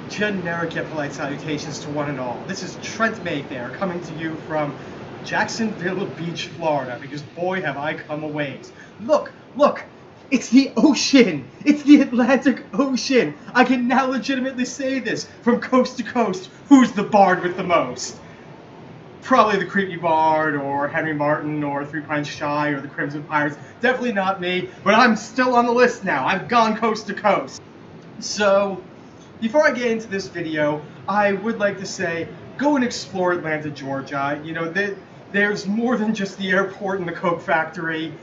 Generic yet polite salutations to one and all. This is Trent Mayfair coming to you from Jacksonville Beach, Florida, because boy have I come a ways. Look, it's the ocean! It's the Atlantic Ocean! I can now legitimately say this from coast to coast. Who's the bard with the most? Probably the Creepy Bard, or Henry Martin, or Three Pints Shy, or the Crimson Pirates. Definitely not me, but I'm still on the list now. I've gone coast to coast. So, before I get into this video, I would like to say, go and explore Atlanta, Georgia. You know, there's more than just the airport and the Coke factory.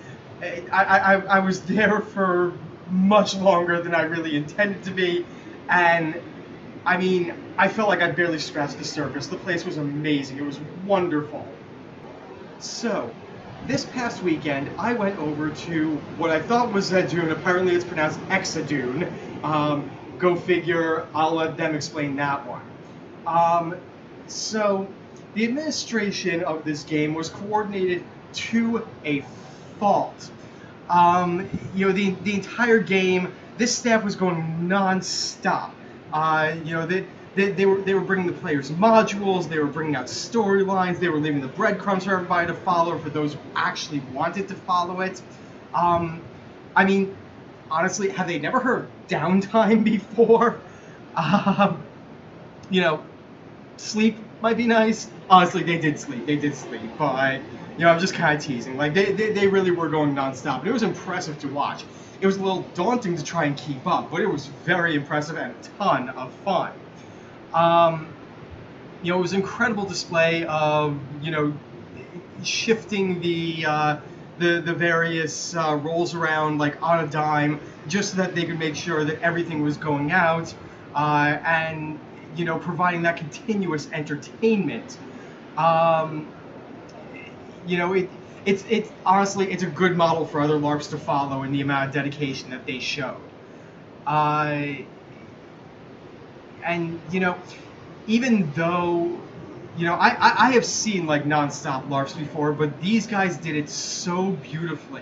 I was there for much longer than I really intended to be, and I mean, I felt like I barely scratched the surface. The place was amazing. It was wonderful. So, this past weekend, I went over to what I thought was Xadune. Apparently, it's pronounced Xadune. Go figure. I'll let them explain that one. So, the administration of this game was coordinated to a fault. You know, the entire game, this staff was going non-stop. You know, they were bringing the players modules, they were bringing out storylines, they were leaving the breadcrumbs for everybody to follow, for those who actually wanted to follow it. I mean, honestly, have they never heard of downtime before? You know, sleep might be nice. Honestly, they did sleep, but, you know, I'm just kind of teasing. Like, they really were going nonstop, and it was impressive to watch. It was a little daunting to try and keep up, but it was very impressive and a ton of fun. You know, it was an incredible display of, you know, shifting the various roles around like on a dime, just so that they could make sure that everything was going out, and, you know, providing that continuous entertainment. You know, it's honestly, it's a good model for other LARPs to follow in the amount of dedication that they showed. And, you know, even though, you know, I have seen like non-stop LARPs before, but these guys did it so beautifully.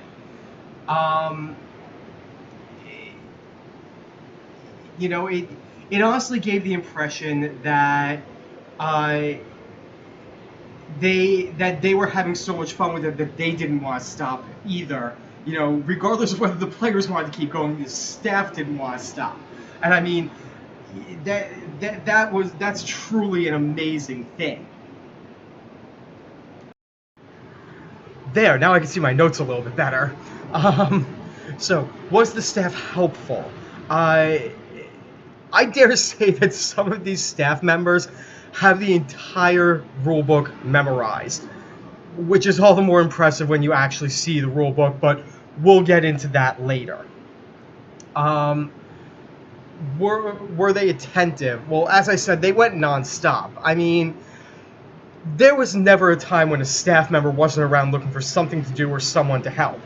You know, it honestly gave the impression that they were having so much fun with it that they didn't want to stop it either. You know, regardless of whether the players wanted to keep going, the staff didn't want to stop. And I mean, that's truly an amazing thing. There, now I can see my notes a little bit better. So, was the staff helpful? I dare say that some of these staff members have the entire rulebook memorized, which is all the more impressive when you actually see the rulebook, but we'll get into that later. Were they attentive? Well, as I said, they went non-stop. I mean, there was never a time when a staff member wasn't around looking for something to do or someone to help.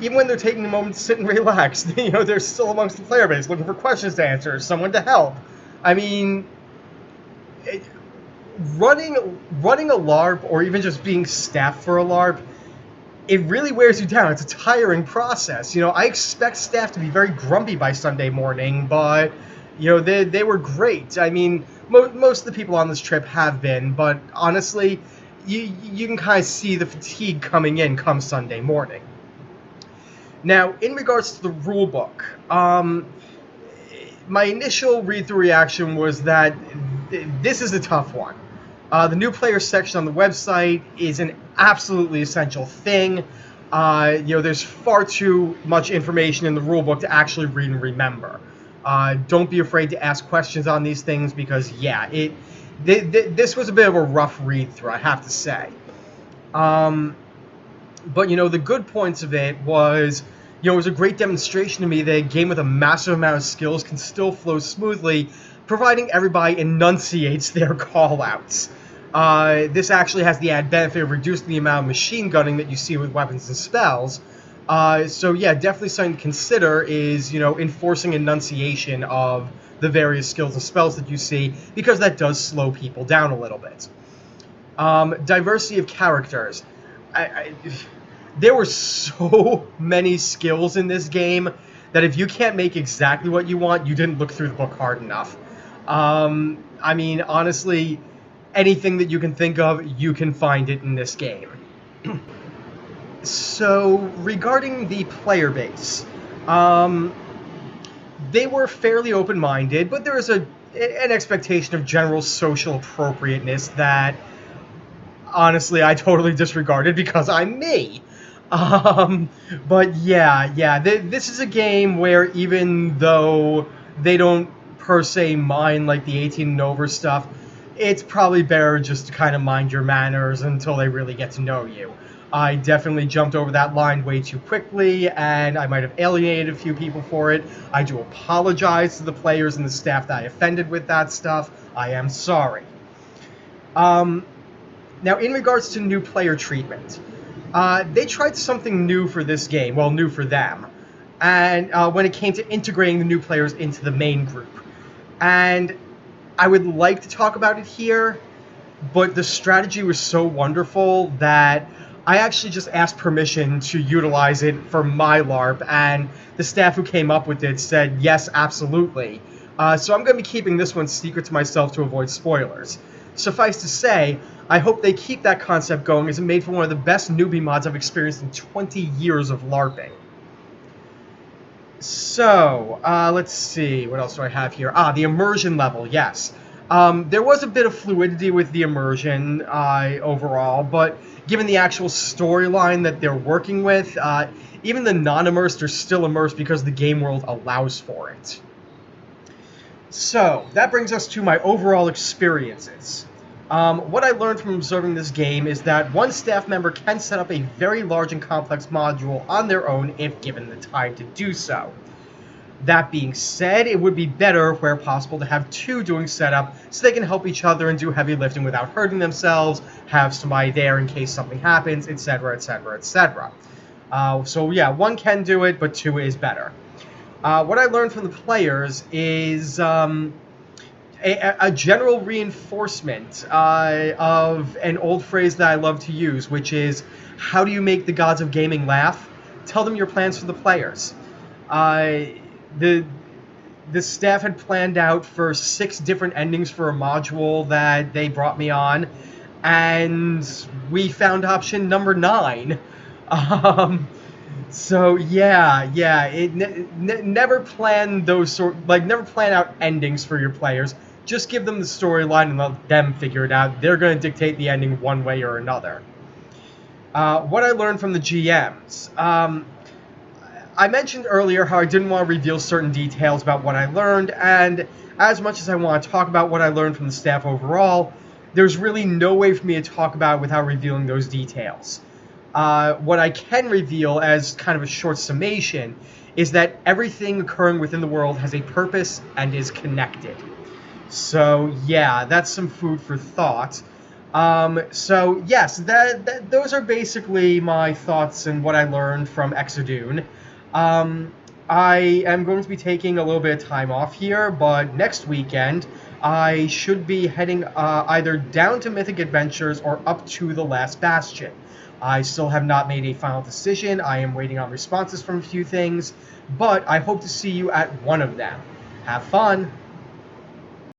Even when they're taking a moment to sit and relax, you know, they're still amongst the player base looking for questions to answer, someone to help. I mean, running a LARP, or even just being staff for a LARP, it really wears you down. It's a tiring process. You know, I expect staff to be very grumpy by Sunday morning, but, you know, they were great. I mean, most of the people on this trip have been, but honestly, you can kind of see the fatigue coming in come Sunday morning. Now, in regards to the rulebook, my initial read-through reaction was that this is a tough one. The new player section on the website is an absolutely essential thing. You know, there's far too much information in the rulebook to actually read and remember. Don't be afraid to ask questions on these things, because, yeah, this was a bit of a rough read-through, I have to say. But, you know, the good points of it was, you know, it was a great demonstration to me that a game with a massive amount of skills can still flow smoothly, providing everybody enunciates their call-outs. This actually has the added benefit of reducing the amount of machine gunning that you see with weapons and spells. So yeah, definitely something to consider is, you know, enforcing enunciation of the various skills and spells that you see, because that does slow people down a little bit. Diversity of characters. There were so many skills in this game that if you can't make exactly what you want, you didn't look through the book hard enough. I mean, honestly, anything that you can think of, you can find it in this game. So, regarding the player base, they were fairly open-minded, but there was an expectation of general social appropriateness that, honestly, I totally disregarded because I'm me. Um, but yeah, this is a game where even though they don't per se mind like the 18 and over stuff, it's probably better just to kind of mind your manners until they really get to know you. I definitely jumped over that line way too quickly, and I might have alienated a few people for it. I do apologize to the players and the staff that I offended with that stuff. I am sorry. Now, in regards to new player treatment, they tried something new for this game. Well, new for them. And when it came to integrating the new players into the main group. And I would like to talk about it here, but the strategy was so wonderful that I actually just asked permission to utilize it for my LARP, and the staff who came up with it said, yes, absolutely. So I'm going to be keeping this one secret to myself to avoid spoilers. Suffice to say, I hope they keep that concept going, as it made for one of the best newbie mods I've experienced in 20 years of LARPing. So, let's see, what else do I have here? The immersion level, yes. There was a bit of fluidity with the immersion overall, but given the actual storyline that they're working with, even the non-immersed are still immersed because the game world allows for it. So, that brings us to my overall experiences. What I learned from observing this game is that one staff member can set up a very large and complex module on their own if given the time to do so. That being said, it would be better, where possible, to have two doing setup so they can help each other and do heavy lifting without hurting themselves, have somebody there in case something happens, etc., etc., etc. So yeah, one can do it, but two is better. What I learned from the players is a general reinforcement of an old phrase that I love to use, which is, how do you make the gods of gaming laugh? Tell them your plans for the players. The staff had planned out for 6 different endings for a module that they brought me on, and we found option number 9. So yeah, never plan never plan out endings for your players. Just give them the storyline and let them figure it out. They're going to dictate the ending one way or another. What I learned from the GMs. I mentioned earlier how I didn't want to reveal certain details about what I learned, and as much as I want to talk about what I learned from the staff overall, there's really no way for me to talk about it without revealing those details. What I can reveal as kind of a short summation is that everything occurring within the world has a purpose and is connected. So yeah, that's some food for thought. So yes, those are basically my thoughts and what I learned from Xadune. I am going to be taking a little bit of time off here, but next weekend I should be heading either down to Mythic Adventures or up to the Last Bastion. I still have not made a final decision. I am waiting on responses from a few things, but I hope to see you at one of them. Have fun!